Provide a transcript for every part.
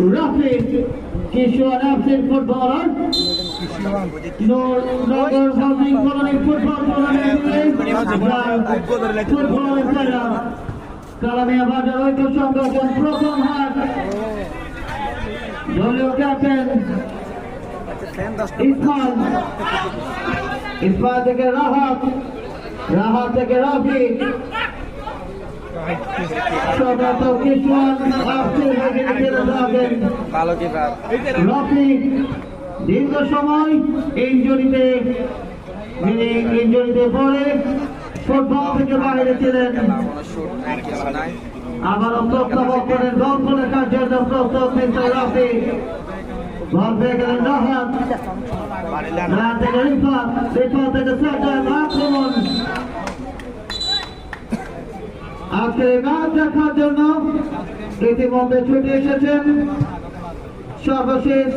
Rafi, Kishore absent footballer. Nagar Housing Colony football tournament. Football player. Kalamia Bajar Oiko Shangajan Proton Hat. Dolio captain. Ismail থেকে রাহাত থেকে রাফি সদত কিশোর রাফি দীর্ঘ সময় ইনজুরিতে পড়ে football থেকে বাইরে ছিলেন আবারও প্রত্যাবর্তনের গল্প লেখার জন্য প্রস্তুত মিস্টার রাফি বল পেয়ে গেলেন রাহাত থেকে রিফাত থেকে সেটার আক্রমণ আজকে ম্যাচ দেখার জন্য ইতিমধ্যে ছুটে এসেছেন সর্বশেষ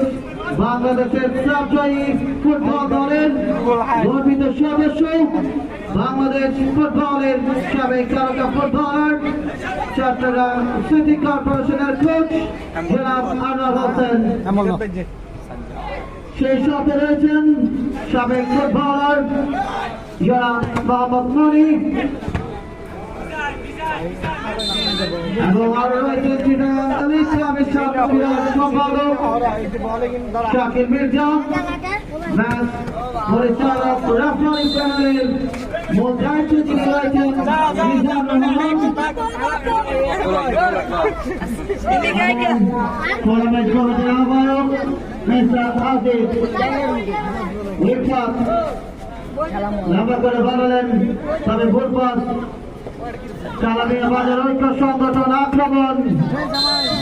বাংলাদেশের সবজয়ী ফুটবল দলের গর্বিত সদস্য বাংলাদেশ ফুটবলের সাবেক তারকা ফুটবলার চট্টগ্রাম সিটি কর্পোরেশনের কোচ জনাব আনোয়ার হোসেন সেই সাথে রয়েছেন সাবেক ফুটবলার জনাব মোহাম্মদ মনি এবং আরো রয়েছেন ইসলামের সম্পাদক শাকির মির্জা ম্যাচ পরিচালক রেফারি প্যানেলের মূল দায়িত্বে যিনি রয়েছেন মিজানুর রহমান টুর্নামেন্ট কমিটির আহ্বায়ক মিস্টার আজিজ রিফাত লম্বা করে বানালেন তবে ভুল পাস কালামিয়া বাজার ঐক্য সংগঠন আক্রমণ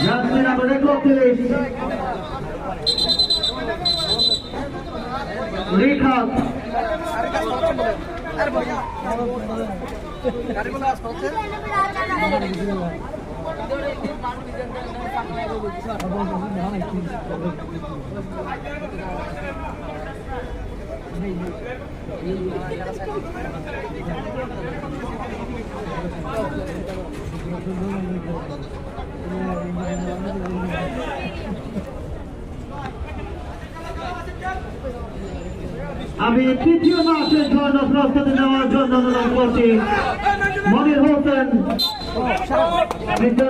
জার্সি নাম্বার 31 রিখাত আমি তৃতীয় ম্যাচের জন্য প্রস্তুতি নেওয়ার জন্য অনুরোধ করছি মনির হোসেন মিস্টার